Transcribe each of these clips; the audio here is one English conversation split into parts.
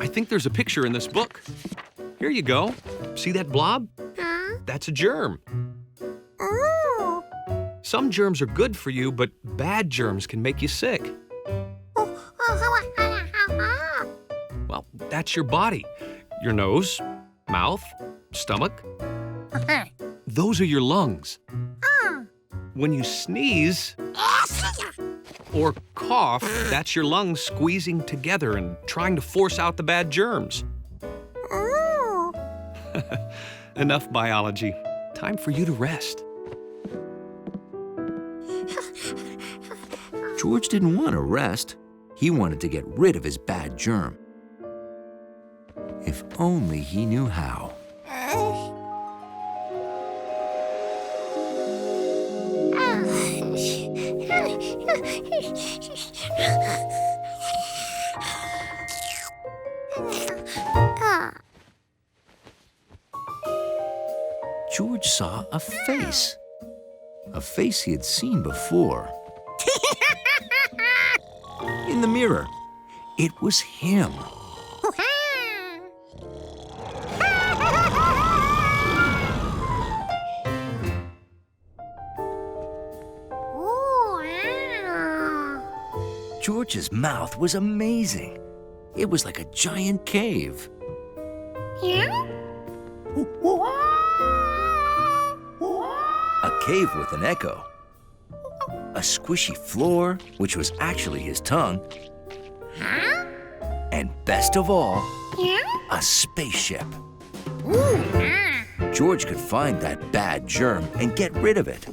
I think there's a picture in this book. Here you go. See that blob? Huh? That's a germ. Oh. Some germs are good for you, but bad germs can make you sick. Well, that's your body. Your nose, mouth, stomach. Those are your lungs. When you sneeze or cough, that's your lungs squeezing together and trying to force out the bad germs. Enough biology. Time for you to rest. George didn't want to rest. He wanted to get rid of his bad germ. If only he knew how. George saw a face. A face he had seen before. In the mirror. It was him. George's mouth was amazing. It was like a giant cave. A cave with an echo. A squishy floor, which was actually his tongue. And best of all, a spaceship. George could find that bad germ and get rid of it.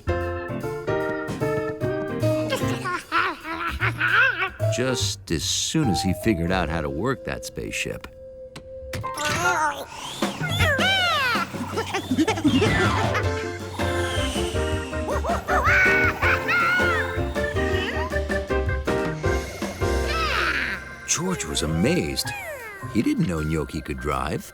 Just as soon as he figured out how to work that spaceship. George was amazed. He didn't know Gnocchi could drive.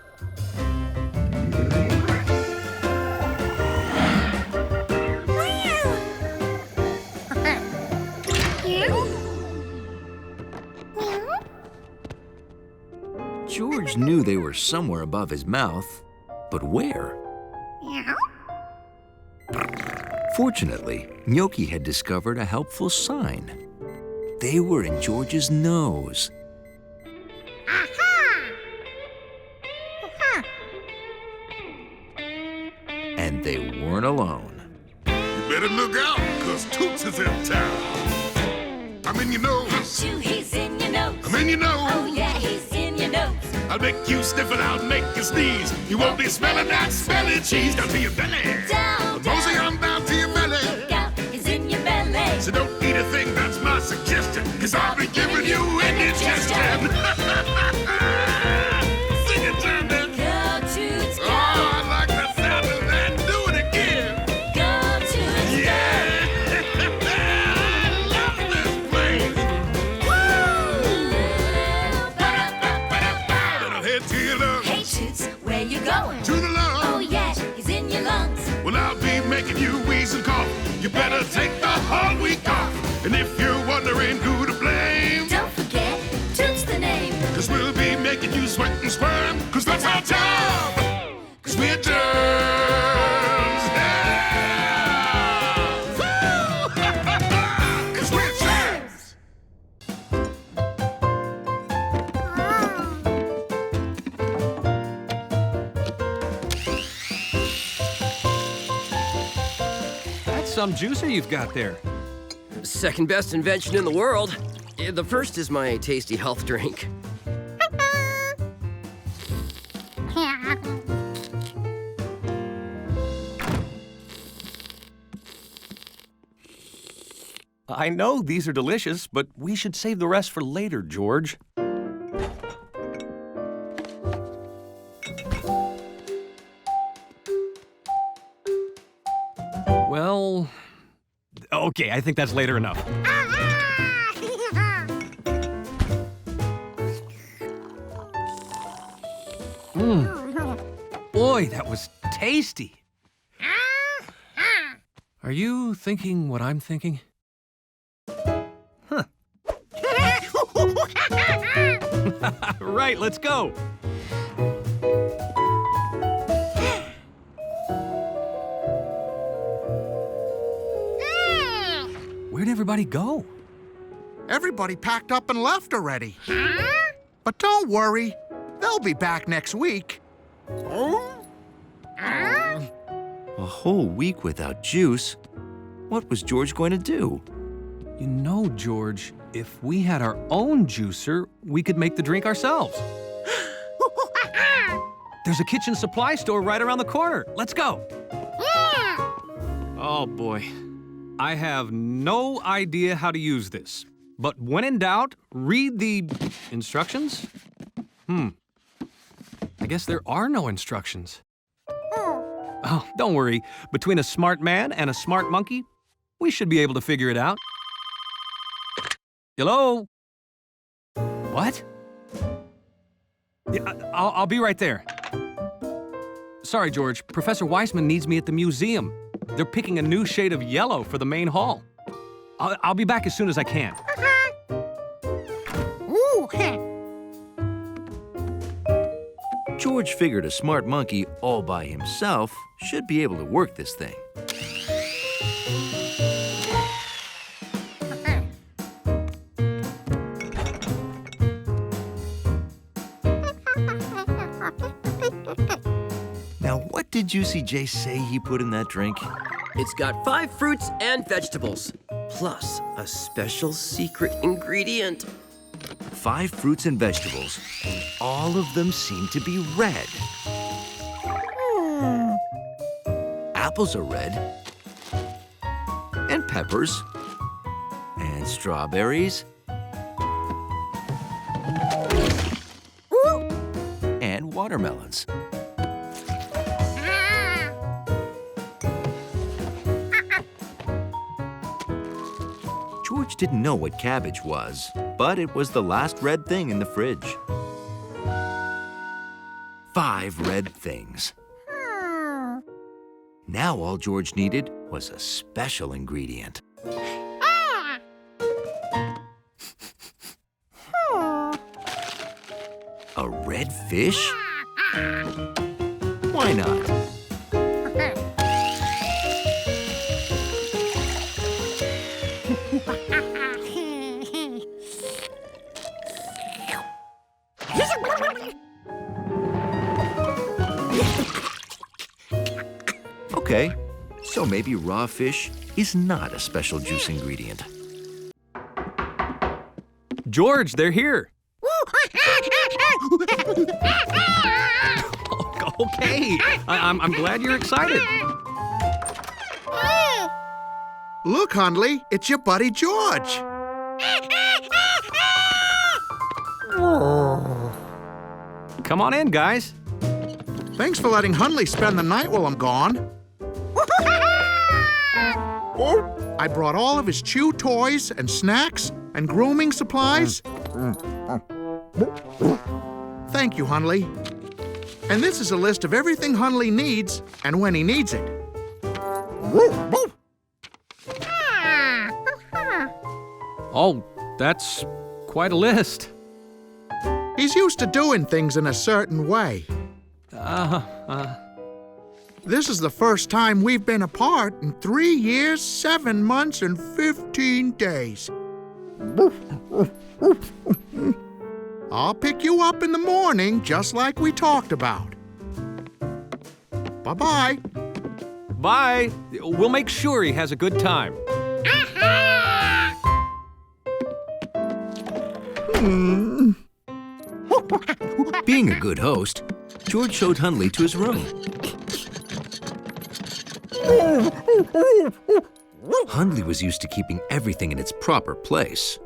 George knew they were somewhere above his mouth, but where? Fortunately, Gnocchi had discovered a helpful sign. They were in George's nose. And they weren't alone. You better look out, cause Toots is in town. I'm in your nose. Achoo, he's in your nose. I'm in your nose. Oh yeah, he's in your nose. I'll make you sniff it out, make you sneeze. You won't be smelling that smelly cheese down to your belly. Down, Mosey on down to your belly. Look out, he's in your belly. So don't eat a thing, that's my suggestion. Cause I'll be giving you indigestion. Sing it, Johnny. Go Toots, go. Oh, I like the sound of that. Do it again. Go Toots, Yeah. I love this place. Better head to your go. lungs. Hey Toots, where you going? To the lungs. Oh yeah, he's in your lungs. Well, I'll be making you wheeze and cough. You better take the whole week off. And if you're wondering who to blame, Don't forget, Toots the name. cause we'll be making you sweat and squirm. Cause that's our job. Cause we're germs. Yeah. Woo! Cause we're germs. That's some juicer you've got there. Second best invention in the world. The first is my tasty health drink. I know these are delicious, but we should save the rest for later, George. Well, okay, I think that's later enough. Boy, that was tasty. Are you thinking what I'm thinking? Huh. Right, let's go. Where'd everybody go? Everybody packed up and left already. But don't worry, they'll be back next week. A whole week without juice? What was George going to do? You know, George, if we had our own juicer, we could make the drink ourselves. There's a kitchen supply store right around the corner. Let's go. Oh, boy. I have no idea how to use this. But when in doubt, read the instructions? I guess there are no instructions. Oh, don't worry. Between a smart man and a smart monkey, we should be able to figure it out. Hello? What? Yeah, I'll be right there. Sorry, George. Professor Weissman needs me at the museum. They're picking a new shade of yellow for the main hall. I'll be back as soon as I can. George figured a smart monkey all by himself should be able to work this thing. Now, what did Juicy J say he put in that drink? It's got 5 fruits and vegetables, plus a special secret ingredient. 5 fruits and vegetables, and all of them seem to be red. Apples are red, and peppers, and strawberries, and watermelons. George didn't know what cabbage was, but it was the last red thing in the fridge. 5 red things. Now all George needed was a special ingredient. A red fish? Why not? Okay, so maybe raw fish is not a special juice ingredient. George, they're here. Okay, I'm glad you're excited. Look, Hundley, it's your buddy George. Come on in, guys. Thanks for letting Hundley spend the night while I'm gone. I brought all of his chew toys and snacks and grooming supplies. Thank you, Hundley. And this is a list of everything Hundley needs and when he needs it. Oh, that's quite a list. He's used to doing things in a certain way. This is the first time we've been apart in 3 years, 7 months, and 15 days. I'll pick you up in the morning, just like we talked about. Bye-bye. Bye. We'll make sure he has a good time. Being a good host, George showed Hundley to his room. Hundley was used to keeping everything in its proper place.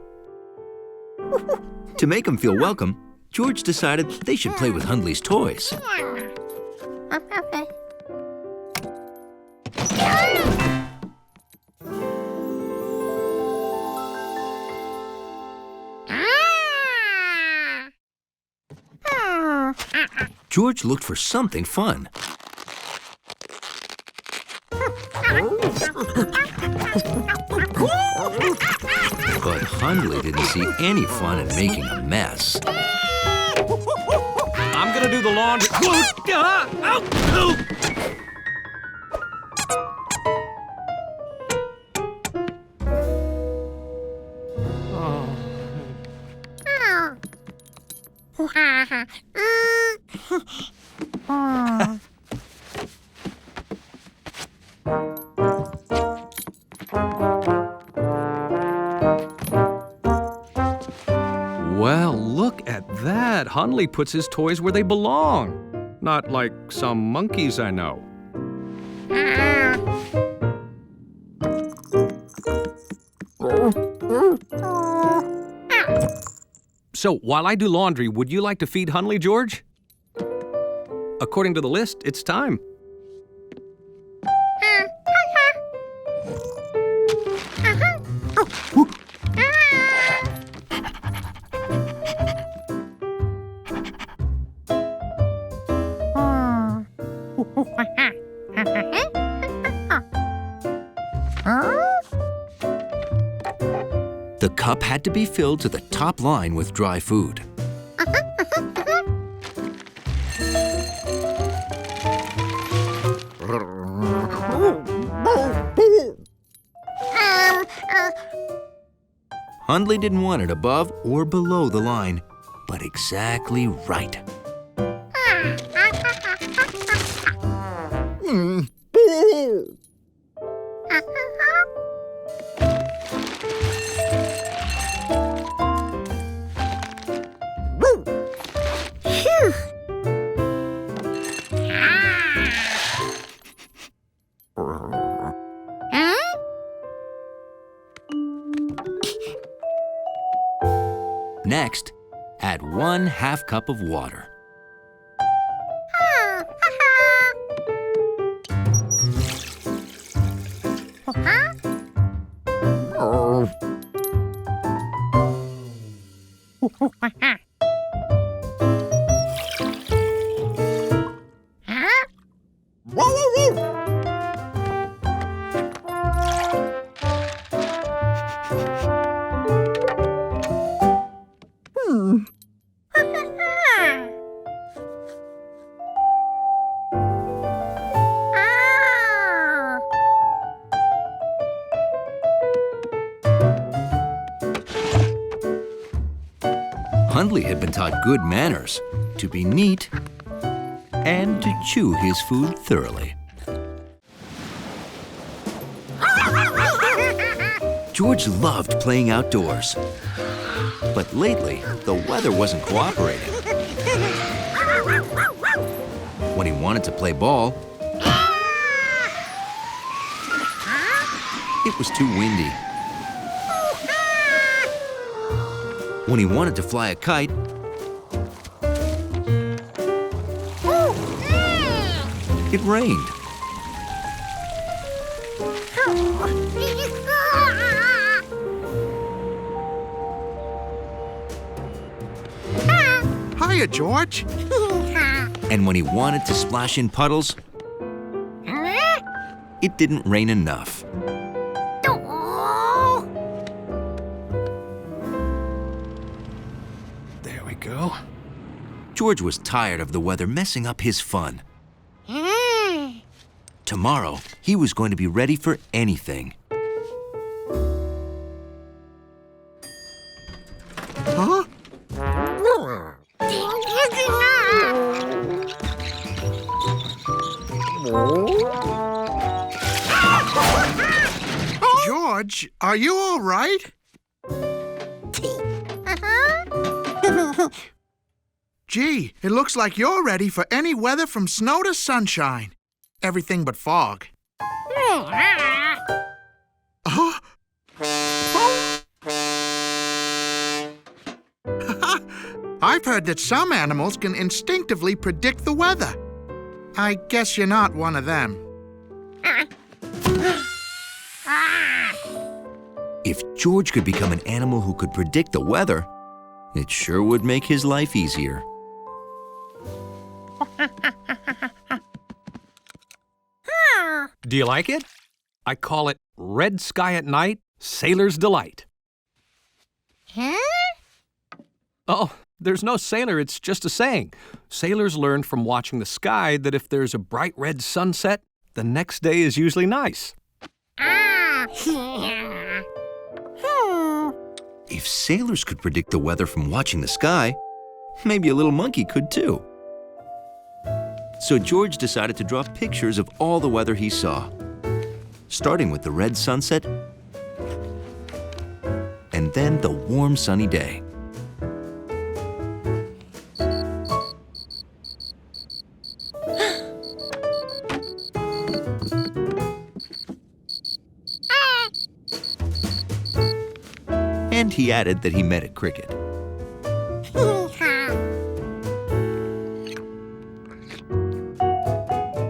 To make him feel welcome, George decided they should play with Hundley's toys. George looked for something fun. But Hundley didn't see any fun in making a mess. the laundry. Well, look at that. Hundley puts his toys where they belong. Not like some monkeys I know. So, while I do laundry, would you like to feed Hundley, George? According to the list, it's time. The cup had to be filled to the top line with dry food. Hundley didn't want it above or below the line, but exactly right. Next, add 1/2 cup of water. Hundley had been taught good manners, to be neat, and to chew his food thoroughly. George loved playing outdoors, but lately the weather wasn't cooperating. When he wanted to play ball, it was too windy. When he wanted to fly a kite, it rained. Hiya, George. And when he wanted to splash in puddles, it didn't rain enough. There we go. George was tired of the weather messing up his fun. Tomorrow, he was going to be ready for anything. Huh? George, are you all right? Gee, it looks like you're ready for any weather from snow to sunshine. Everything but fog. Huh? I've heard that some animals can instinctively predict the weather. I guess you're not one of them. If George could become an animal who could predict the weather, it sure would make his life easier. Do you like it? I call it Red Sky at Night, Sailor's Delight. Oh, There's no sailor, it's just a saying. Sailors learned from watching the sky that if there's a bright red sunset, the next day is usually nice. If sailors could predict the weather from watching the sky, maybe a little monkey could too. So George decided to draw pictures of all the weather he saw, starting with the red sunset and then the warm sunny day. And he added that he met a cricket.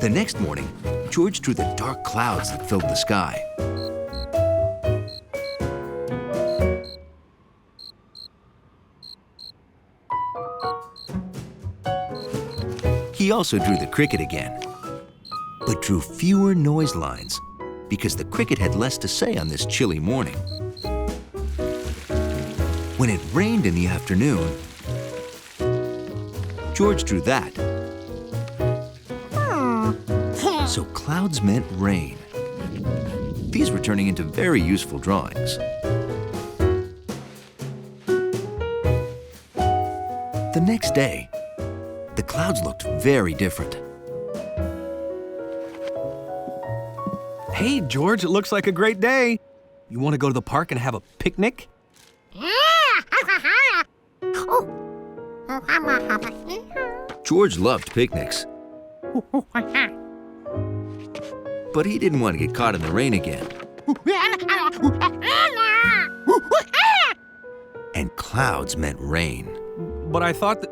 The next morning, George drew the dark clouds that filled the sky. He also drew the cricket again, but drew fewer noise lines because the cricket had less to say on this chilly morning. When it rained in the afternoon, George drew that. So clouds meant rain. These were turning into very useful drawings. The next day, the clouds looked very different. Hey, George, it looks like a great day. You want to go to the park and have a picnic? George loved picnics. But he didn't want to get caught in the rain again. And clouds meant rain. But I thought that...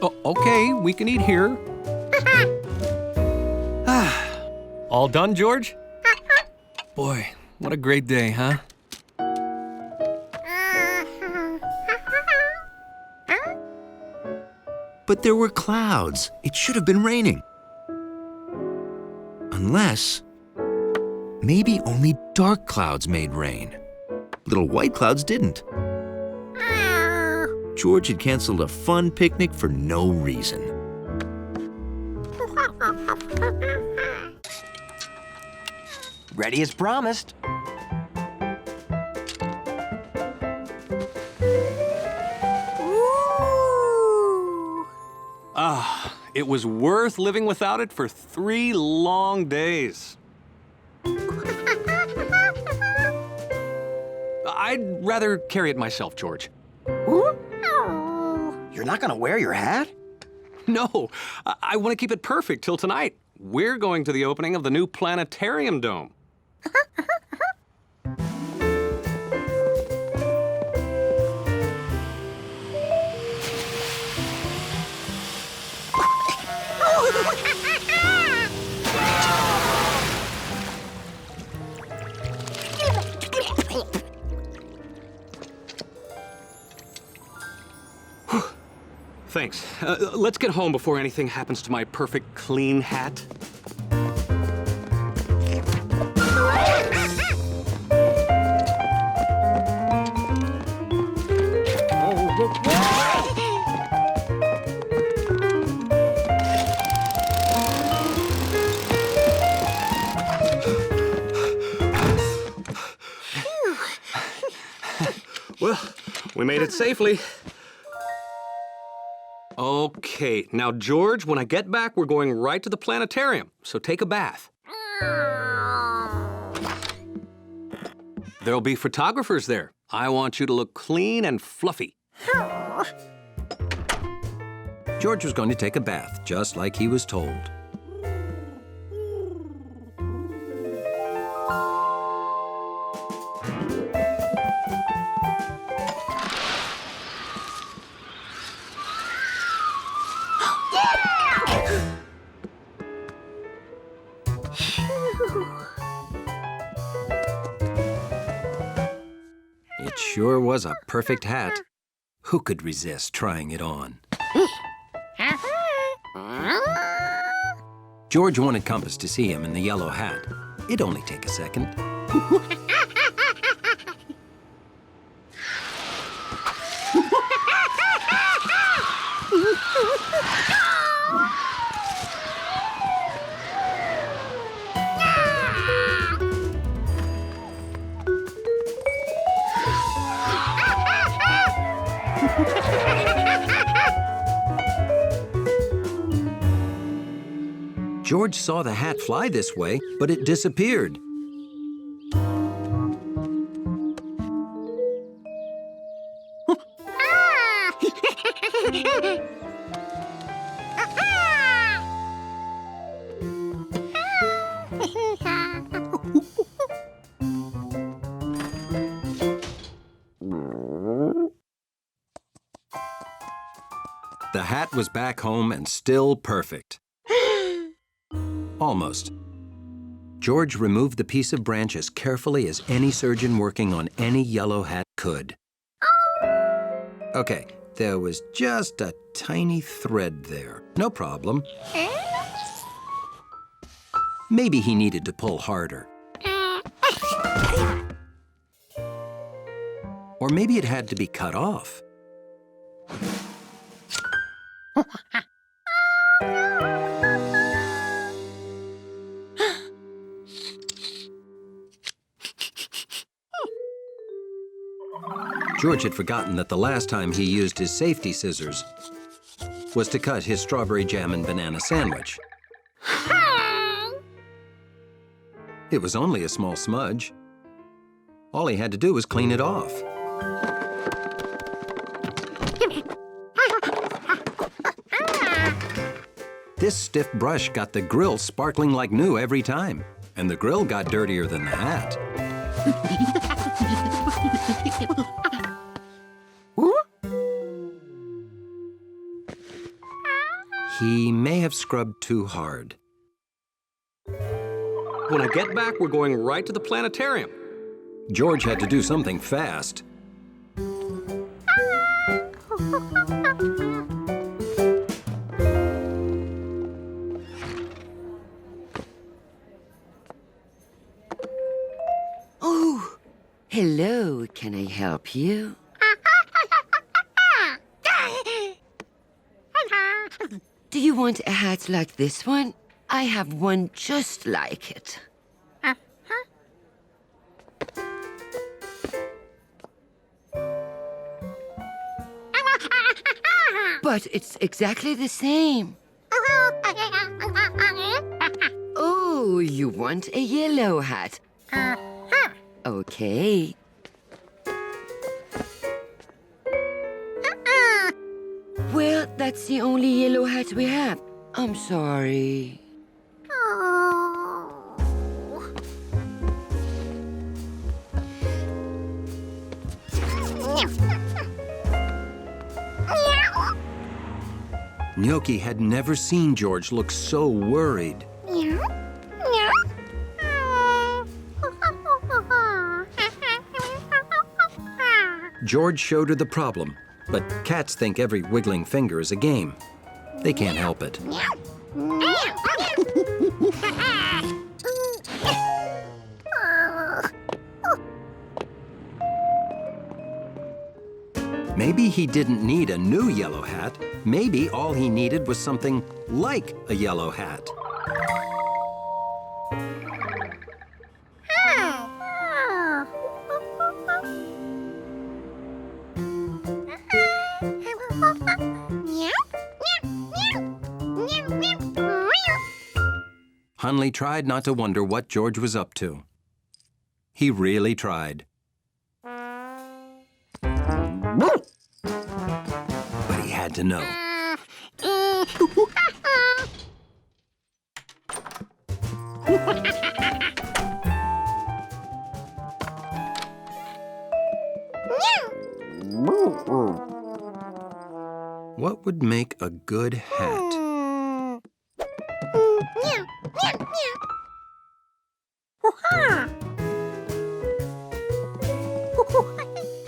Oh, okay, we can eat here. All done, George? Boy, what a great day, huh? But there were clouds. It should have been raining. Unless, maybe only dark clouds made rain. Little white clouds didn't. George had canceled a fun picnic for no reason. Ready as promised. It was worth living without it for 3 long days. I'd rather carry it myself, George. You're not gonna wear your hat? No, I want to keep it perfect till tonight. We're going to the opening of the new planetarium dome. Thanks. Let's get home before anything happens to my perfect clean hat. Well, we made it safely. Okay, now George, when I get back, we're going right to the planetarium, so take a bath. There'll be photographers there. I want you to look clean and fluffy. George was going to take a bath, just like he was told. It sure was a perfect hat. Who could resist trying it on? George wanted Compass to see him in the yellow hat. It'd only take a second. George saw the hat fly this way, but it disappeared. The hat was back home and still perfect. Almost. George removed the piece of branch as carefully as any surgeon working on any yellow hat could. Okay, there was just a tiny thread there. No problem. Maybe he needed to pull harder. Or maybe it had to be cut off. George had forgotten that the last time he used his safety scissors was to cut his strawberry jam and banana sandwich. It was only a small smudge. All he had to do was clean it off. This stiff brush got the grill sparkling like new every time, and the grill got dirtier than the hat. He may have scrubbed too hard. When I get back, we're going right to the planetarium. George had to do something fast. Oh, hello. Can I help you? Do you want a hat like this one? I have one just like it. But it's exactly the same. Oh, you want a yellow hat? Okay. Well, that's the only yellow hat we have. I'm sorry. Gnocchi had never seen George look so worried. George showed her the problem, but cats think every wiggling finger is a game. They can't help it. Maybe he didn't need a new yellow hat. Maybe all he needed was something like a yellow hat. Hundley tried not to wonder what George was up to. He really tried. But he had to know. What would make a good hat?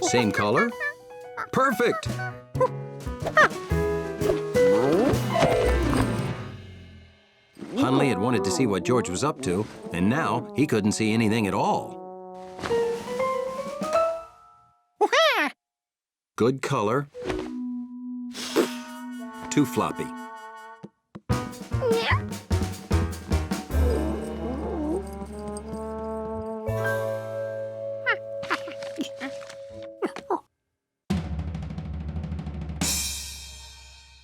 Same color? Perfect! Hundley had wanted to see what George was up to, and now he couldn't see anything at all. Good color. Too floppy.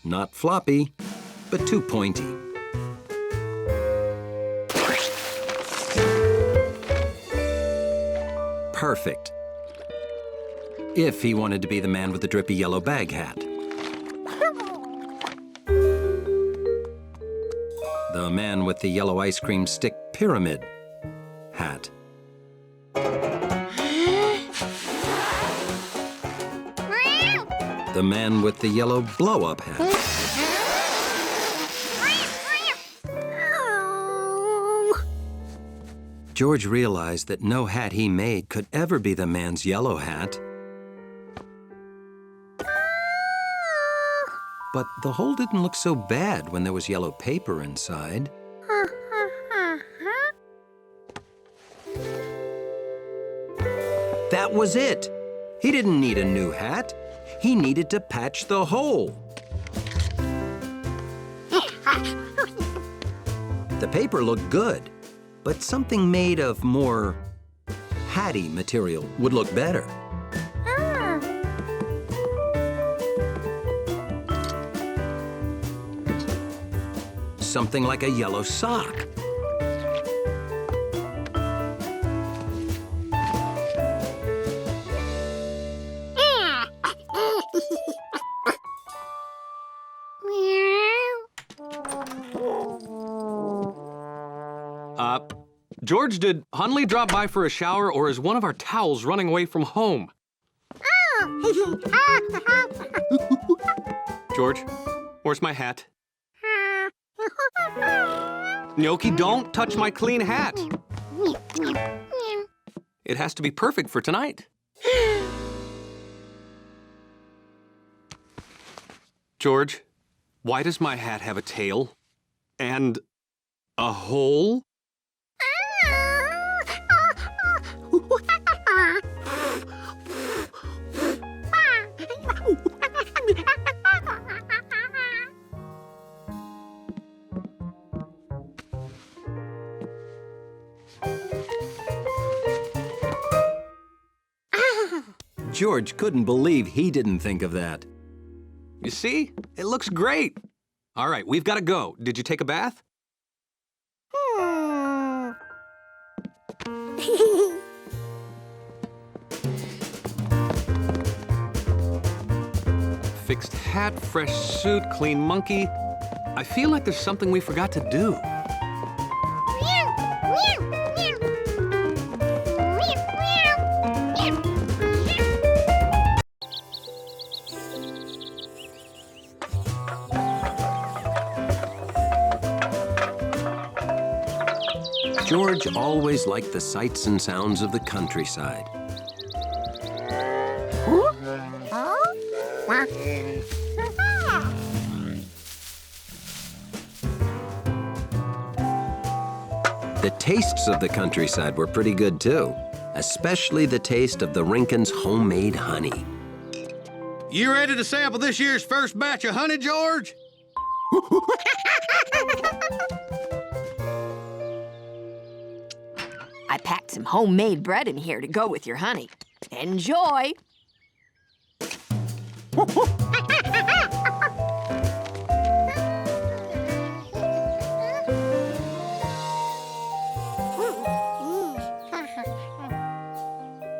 Not floppy, but too pointy. Perfect. If he wanted to be the man with the drippy yellow bag hat. The man with the yellow ice cream stick pyramid hat. The man with the yellow blow-up hat. George realized that no hat he made could ever be the man's yellow hat. But the hole didn't look so bad when there was yellow paper inside. That was it. He didn't need a new hat. He needed to patch the hole. The paper looked good, but something made of more hatty material would look better. Something like a yellow sock. George, did Hundley drop by for a shower, or is one of our towels running away from home? George, where's my hat? Gnocchi, don't touch my clean hat. It has to be perfect for tonight. George, why does my hat have a tail and a hole? George couldn't believe he didn't think of that. You see? It looks great. All right, we've got to go. Did you take a bath? Fixed hat, fresh suit, clean monkey. I feel like there's something we forgot to do. George always liked the sights and sounds of the countryside. The tastes of the countryside were pretty good, too, especially the taste of the Rinkin's homemade honey. You ready to sample this year's first batch of honey, George? I packed some homemade bread in here to go with your honey. Enjoy!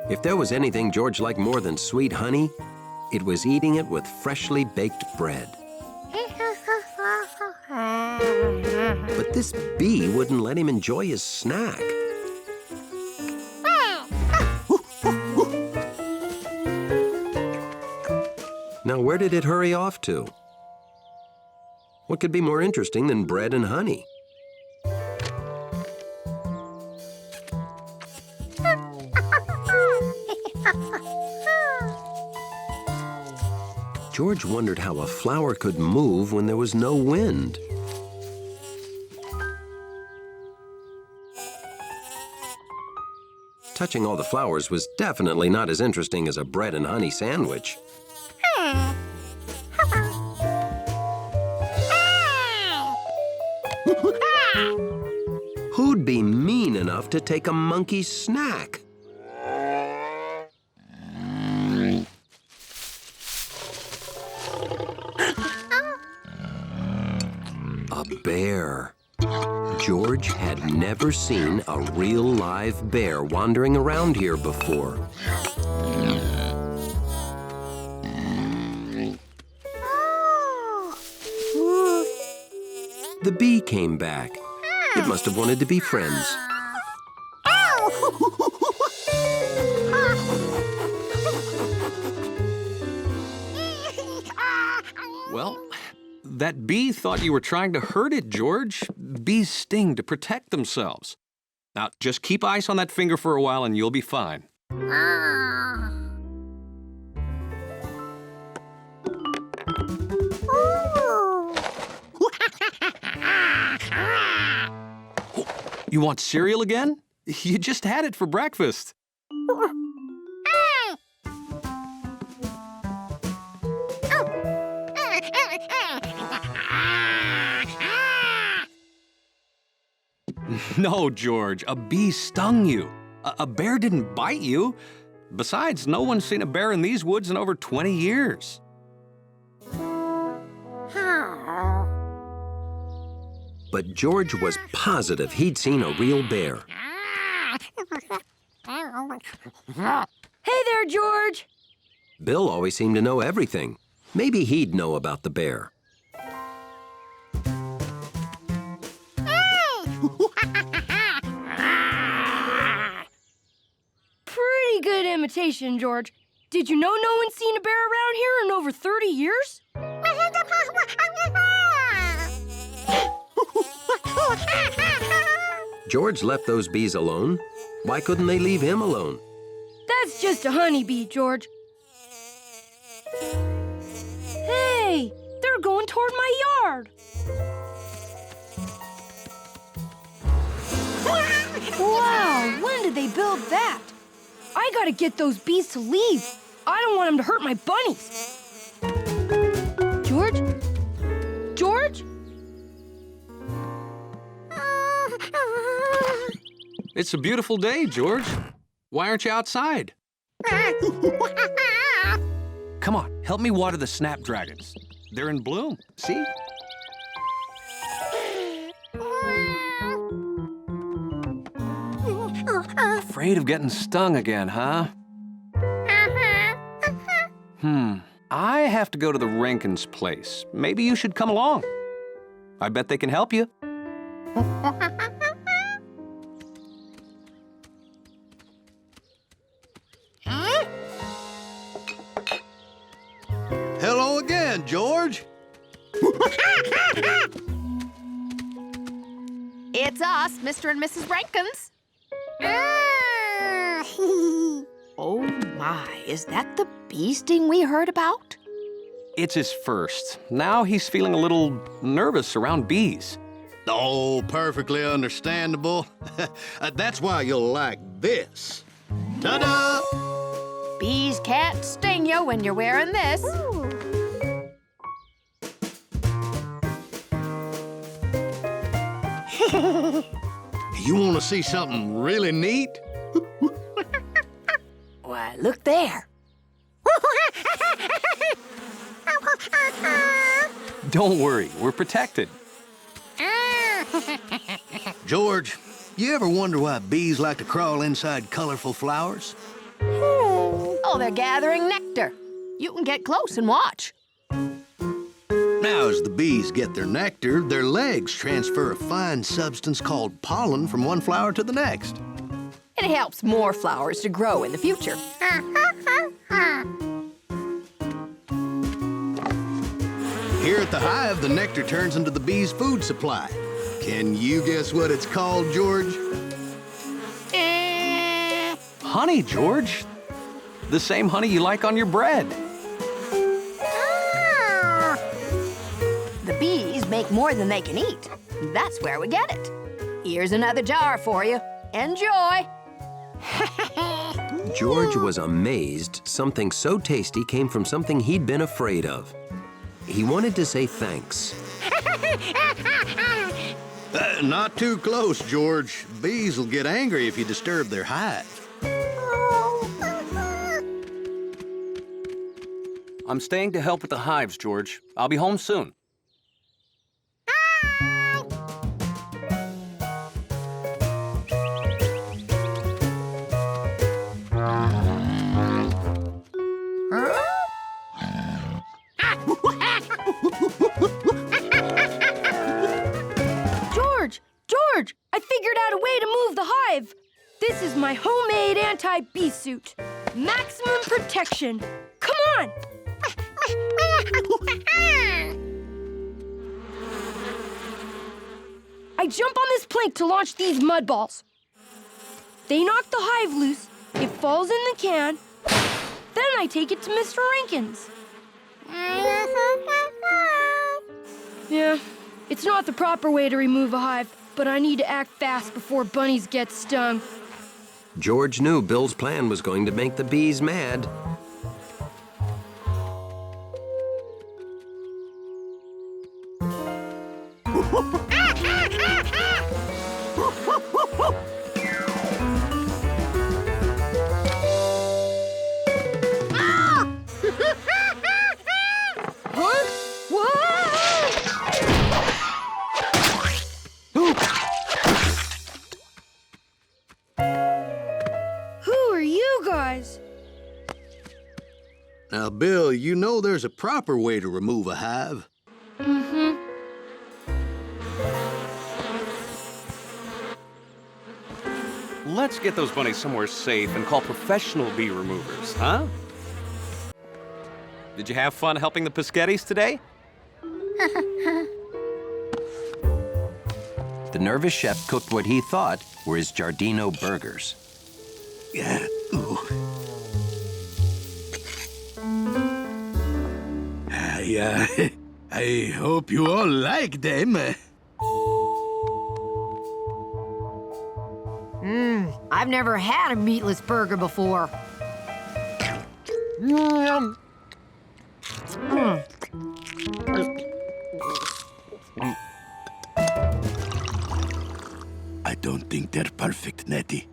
If there was anything George liked more than sweet honey, it was eating it with freshly baked bread. But this bee wouldn't let him enjoy his snack. Now, where did it hurry off to? What could be more interesting than bread and honey? George wondered how a flower could move when there was no wind. Touching all the flowers was definitely not as interesting as a bread and honey sandwich. Who'd be mean enough to take a monkey's snack? bear. George had never seen a real live bear wandering around here before. The bee came back. It must have wanted to be friends. Well, that bee thought you were trying to hurt it, George. Bees sting to protect themselves. Now, just keep ice on that finger for a while and you'll be fine. You want cereal again? You just had it for breakfast. No, George, a bee stung you. A bear didn't bite you. Besides, no one's seen a bear in these woods in over 20 years. But George was positive he'd seen a real bear. Hey there, George. Bill always seemed to know everything. Maybe he'd know about the bear. Pretty good imitation, George. Did you know no one's seen a bear around here in over 30 years? George left those bees alone. Why couldn't they leave him alone? That's just a honeybee, George. Hey, they're going toward my yard. Wow, when did they build that? I gotta get those bees to leave. I don't want them to hurt my bunnies. George? George? It's a beautiful day, George. Why aren't you outside? Come on, help me water the snapdragons. They're in bloom, see? Afraid of getting stung again, huh? I have to go to the Rankin's place. Maybe you should come along. I bet they can help you. Hello again, George. It's us, Mr. and Mrs. Rankins. Oh my, is that the bee sting we heard about? It's his first. Now he's feeling a little nervous around bees. Oh, perfectly understandable. That's why you'll like this. Ta-da! Bees can't sting you when you're wearing this. You want to see something really neat? Why, look there. Don't worry, we're protected. George, you ever wonder why bees like to crawl inside colorful flowers? Oh, they're gathering nectar. You can get close and watch. Now, as the bees get their nectar, their legs transfer a fine substance called pollen from one flower to the next. It helps more flowers to grow in the future. Here at the hive, the nectar turns into the bees' food supply. Can you guess what it's called, George? Honey, George. The same honey you like on your bread. The bees make more than they can eat. That's where we get it. Here's another jar for you. Enjoy. George was amazed something so tasty came from something he'd been afraid of. He wanted to say thanks. Not too close, George. Bees will get angry if you disturb their hive. I'm staying to help with the hives, George. I'll be home soon. my bee suit. Maximum protection. Come on! I jump on this plank to launch these mud balls. They knock the hive loose, it falls in the can, then I take it to Mr. Rankin's. Yeah, it's not the proper way to remove a hive, but I need to act fast before bunnies get stung. George knew Bill's plan was going to make the bees mad. Now, Bill, you know there's a proper way to remove a hive. Mm-hmm. Let's get those bunnies somewhere safe and call professional bee removers, huh? Did you have fun helping the Pescettis today? The nervous chef cooked what he thought were his Giardino burgers. Yeah. Ooh. I hope you all like them. I've never had a meatless burger before. I don't think they're perfect, Nettie.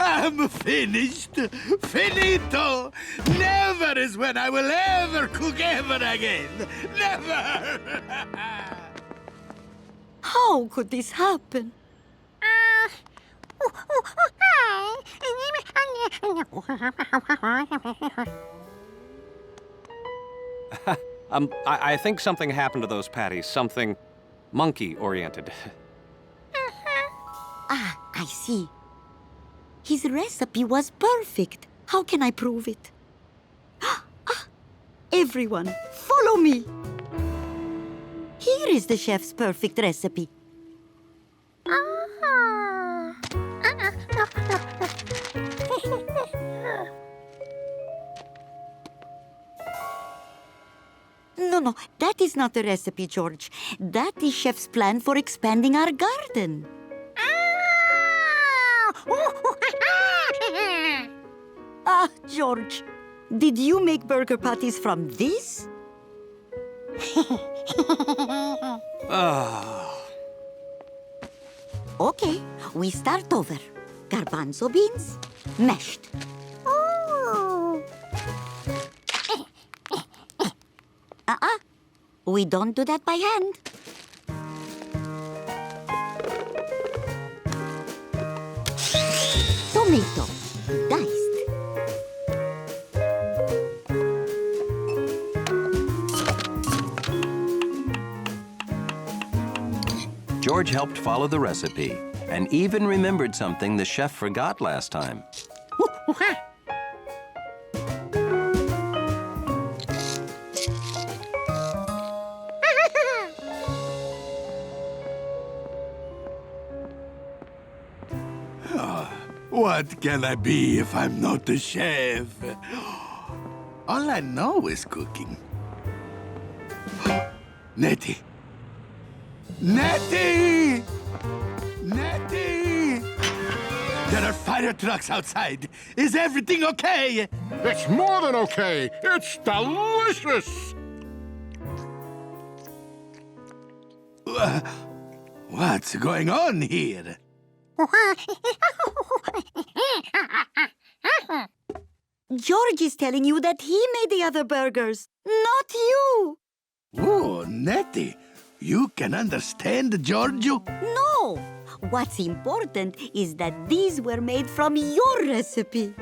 I'm finished. Finito. Never is when I will ever cook ever again. Never. How could this happen? I think something happened to those patties, something monkey-oriented. Ah, I see. His recipe was perfect. How can I prove it? Everyone, follow me. Here is the chef's perfect recipe. No, that is not the recipe, George. That is chef's plan for expanding our garden. Ah, George, did you make burger patties from this? Okay, we start over. Garbanzo beans, mashed. We don't do that by hand. Tomato, diced. George helped follow the recipe and even remembered something the chef forgot last time. What can I be if I'm not the chef? All I know is cooking. Nettie! Nettie! Nettie! There are fire trucks outside. Is everything okay? It's more than okay. It's delicious. What's going on here? George is telling you that he made the other burgers, not you. Oh, Nettie, you can understand Giorgio? No. What's important is that these were made from your recipe.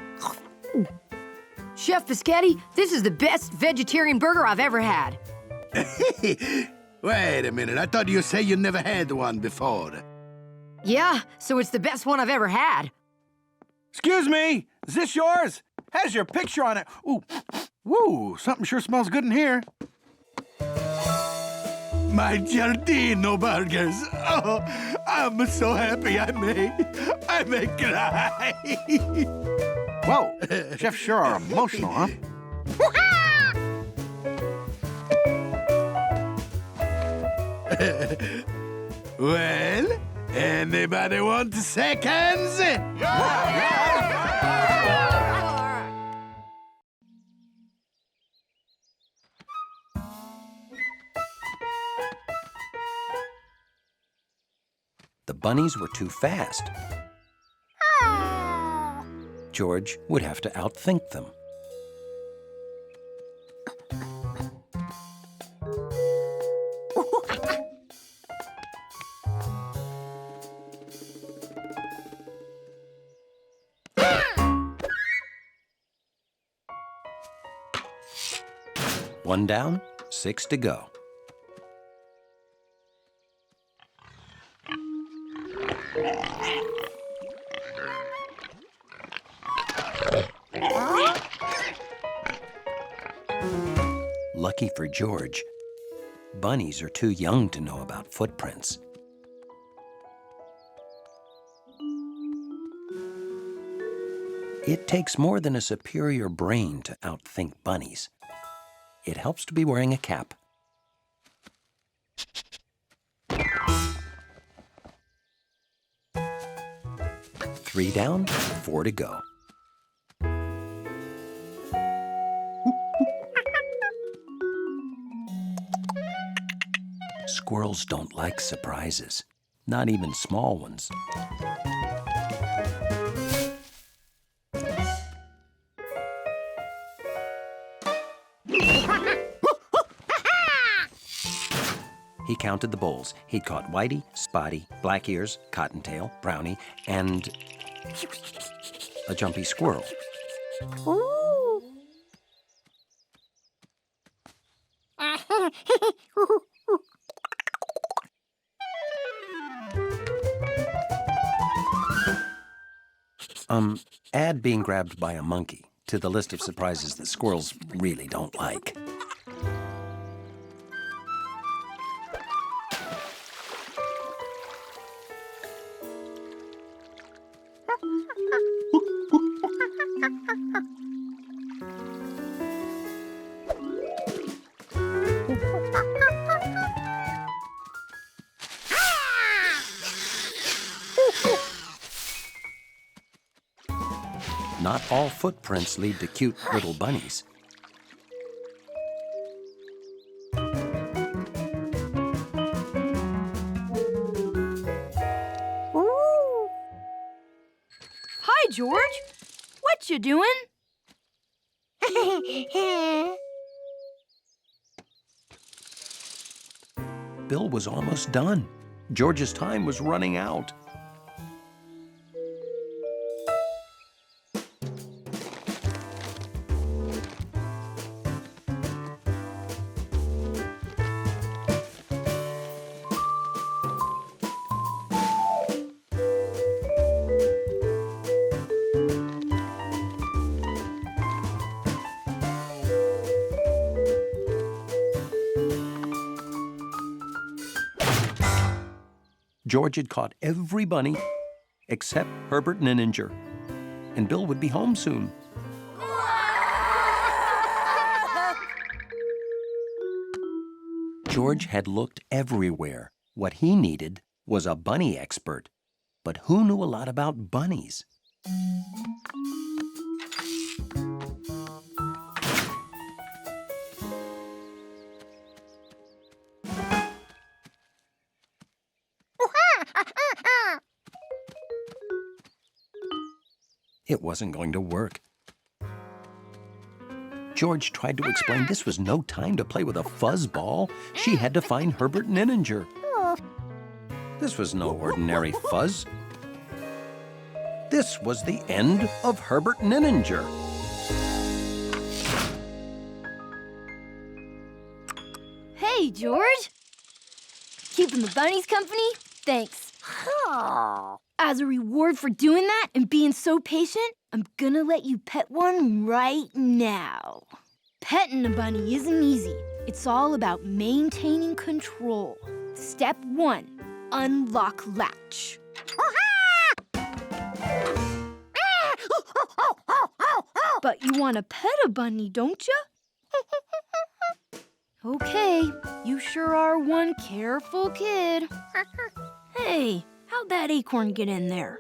Chef Pescetti, this is the best vegetarian burger I've ever had. Wait a minute, I thought you said you never had one before. Yeah, so it's the best one I've ever had. Excuse me, is this yours? Has your picture on it. Ooh, woo, something sure smells good in here. My Giardino burgers. Oh, I'm so happy I may cry. Whoa, chefs sure are emotional, huh? Well, anybody want seconds? The bunnies were too fast. George would have to outthink them. One down, 6 to go. Lucky for George, bunnies are too young to know about footprints. It takes more than a superior brain to outthink bunnies. It helps to be wearing a cap. Three down, 4 to go. Squirrels don't like surprises, not even small ones. He counted the bowls. He'd caught Whitey, Spotty, Black Ears, Cottontail, Brownie, and a jumpy squirrel. Add being grabbed by a monkey to the list of surprises that squirrels really don't like. Not all footprints lead to cute little bunnies. Hi, George. What you doing? Bill was almost done. George's time was running out. George had caught every bunny except Herbert Ninninger, and Bill would be home soon. George had looked everywhere. What he needed was a bunny expert, but who knew a lot about bunnies? It wasn't going to work. George tried to explain this was no time to play with a fuzzball. She had to find Herbert Ninninger. This was no ordinary fuzz. This was the end of Herbert Ninninger. Hey, George. keeping the bunnies company? Thanks. As a reward for doing that and being so patient, I'm gonna let you pet one right now. Petting a bunny isn't easy. It's all about maintaining control. Step 1, unlock latch. But you want to pet a bunny, don't you? Okay, you sure are one careful kid. Hey, how'd that acorn get in there?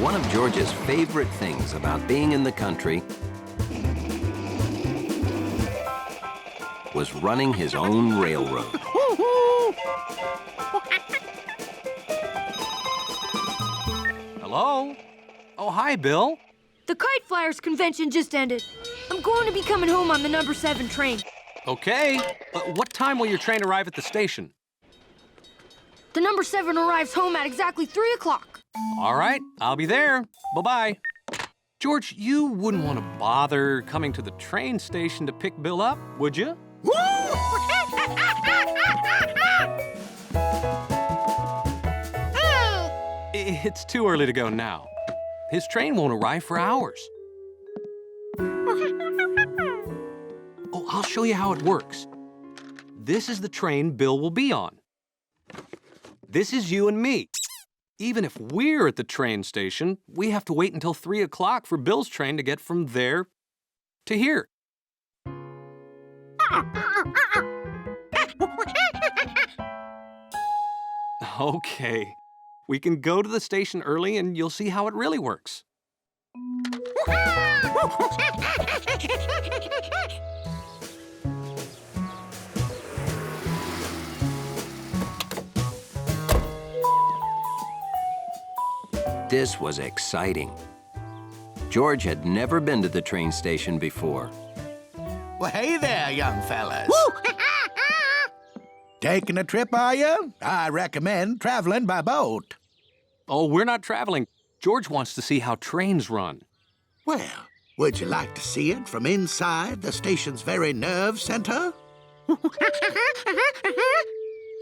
One of George's favorite things about being in the country was running his own railroad. Hello? Oh, hi, Bill. The Kite Flyers convention just ended. I'm going to be coming home on the number 7 train. Okay. What time will your train arrive at the station? The number 7 arrives home at exactly 3 o'clock. All right, I'll be there. Bye-bye. George, you wouldn't want to bother coming to the train station to pick Bill up, would you? It's too early to go now. His train won't arrive for hours. Oh, I'll show you how it works. This is the train Bill will be on. This is you and me. Even if we're at the train station, we have to wait until 3 o'clock for Bill's train to get from there to here. Okay. We can go to the station early and you'll see how it really works. This was exciting. George had never been to the train station before. Well, hey there, young fellas. Taking a trip, are you? I recommend traveling by boat. Oh, we're not traveling. George wants to see how trains run. Well, would you like to see it from inside the station's very nerve center?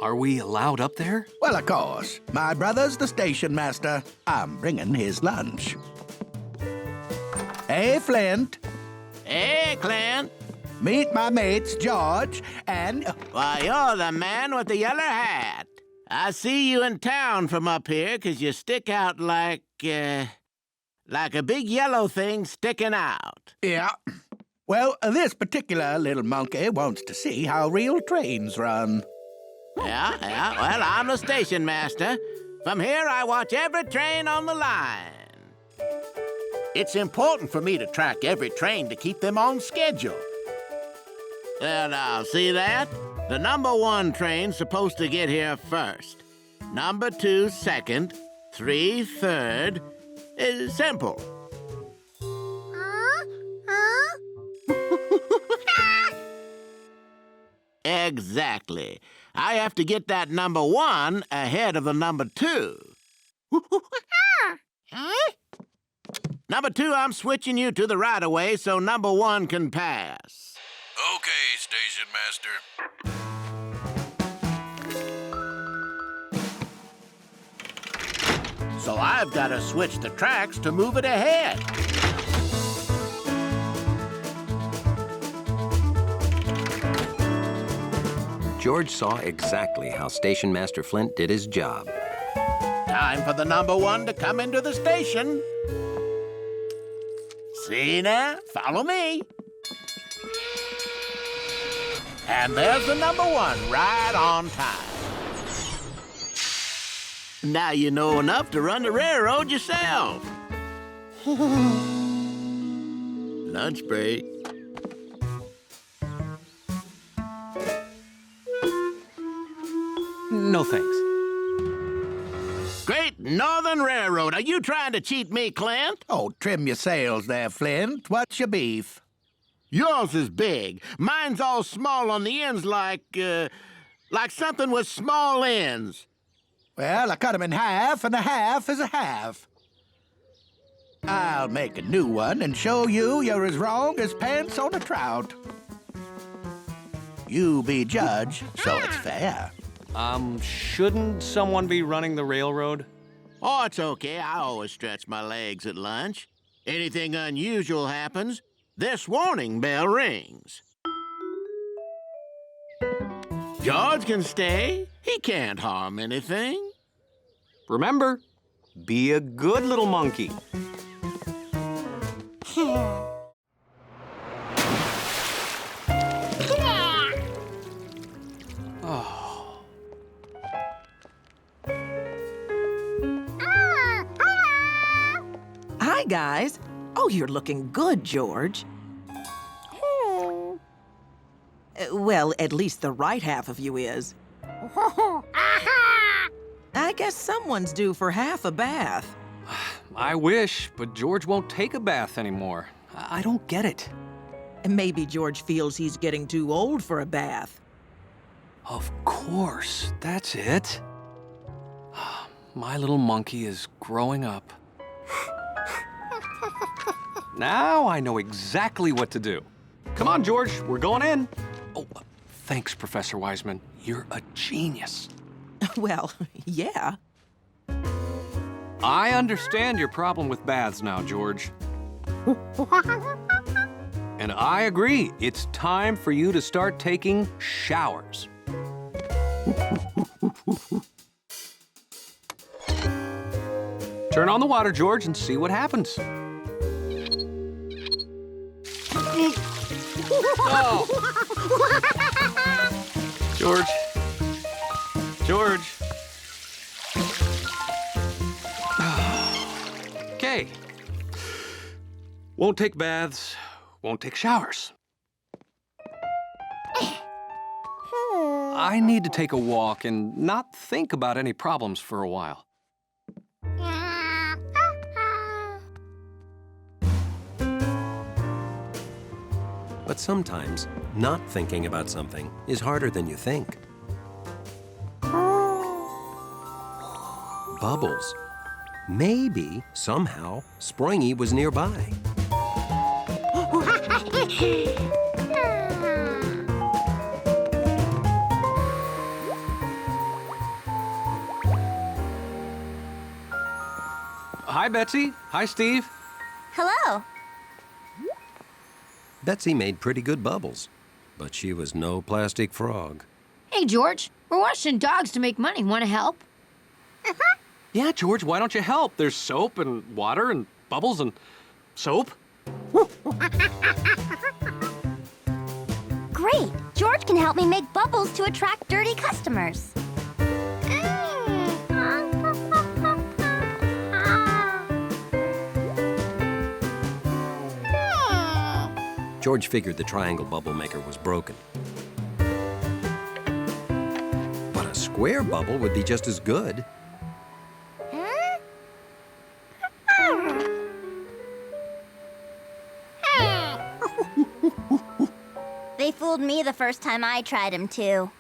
Are we allowed up there? Well, of course. My brother's the station master. I'm bringing his lunch. Hey, Flint. Hey, Clint. Meet my mates, George and... Why, you're the man with the yellow hat. I see you in town from up here 'cause you stick out like a big yellow thing sticking out. Yeah. Well, this particular little monkey wants to see how real trains run. Yeah. Well, I'm the station master. From here, I watch every train on the line. It's important for me to track every train to keep them on schedule. There now, see that? The number 1 train's supposed to get here first. Number 2 second, 3 third. It's simple. Exactly. I have to get that number 1 ahead of the number 2. Number 2, I'm switching you to the right-of-way so number 1 can pass. Okay, station master. So I've got to switch the tracks to move it ahead. George saw exactly how Station Master Flint did his job. Time for the number 1 to come into the station. See now? Follow me. And there's the number 1 right on time. Now you know enough to run the railroad yourself. Lunch break. No, thanks. Great Northern Railroad. Are you trying to cheat me, Clint? Oh, trim your sails there, Flint. What's your beef? Yours is big. Mine's all small on the ends like something with small ends. Well, I cut 'em in half, and a half is a half. I'll make a new one and show you you're as wrong as pants on a trout. You be judge, so it's fair. Shouldn't someone be running the railroad? Oh, it's okay. I always stretch my legs at lunch. Anything unusual happens, this warning bell rings. George can stay. He can't harm anything. Remember, be a good little monkey. Oh. Hi, guys. Oh, you're looking good, George. Well, at least the right half of you is. I guess someone's due for half a bath. I wish, but George won't take a bath anymore. I don't get it. Maybe George feels he's getting too old for a bath. Of course, that's it. My little monkey is growing up. Now I know exactly what to do. Come on, George, we're going in. Oh, thanks, Professor Wiseman. You're a genius. Well, yeah. I understand your problem with baths now, George. And I agree. It's time for you to start taking showers. Turn on the water, George, and see what happens. Oh. George. George. Okay. Won't take baths, won't take showers. I need to take a walk and not think about any problems for a while. But sometimes, not thinking about something is harder than you think. Bubbles. Maybe, somehow, Springy was nearby. Hi, Betsy. Hi, Steve. Hello. Betsy made pretty good bubbles, but she was no plastic frog. Hey, George, we're washing dogs to make money. Want to help? Yeah, George, why don't you help? There's soap and water and bubbles and soap. Great. George can help me make bubbles to attract dirty customers. George figured the triangle bubble maker was broken. But a square bubble would be just as good. They fooled me the first time I tried them, too.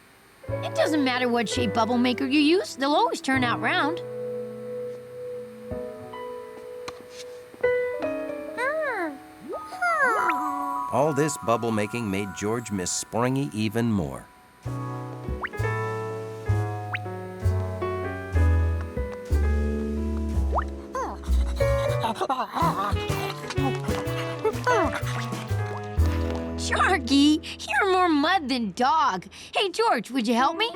It doesn't matter what shape bubble maker you use. They'll always turn out round. All this bubble making made George miss Springy even more. Sharky, you're more mud than dog. Hey, George, would you help me?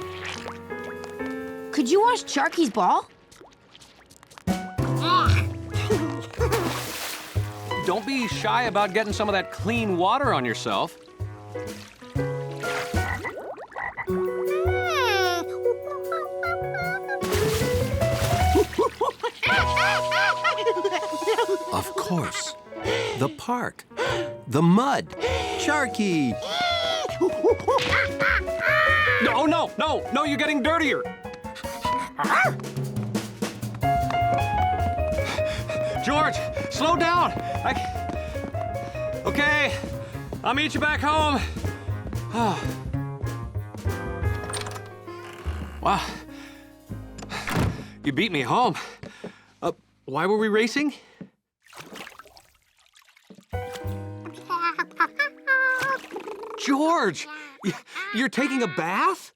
Could you wash Sharky's ball? Don't be shy about getting some of that clean water on yourself. Of course. The park. The mud. Sharky! No, no, no, no, you're getting dirtier. George, slow down. Okay, I'll meet you back home. Wow, you beat me home. Why were we racing? George, you're taking a bath?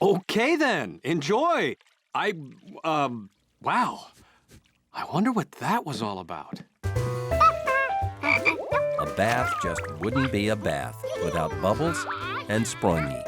Okay then, enjoy. Wow. I wonder what that was all about. A bath just wouldn't be a bath without Bubbles and Sprongy.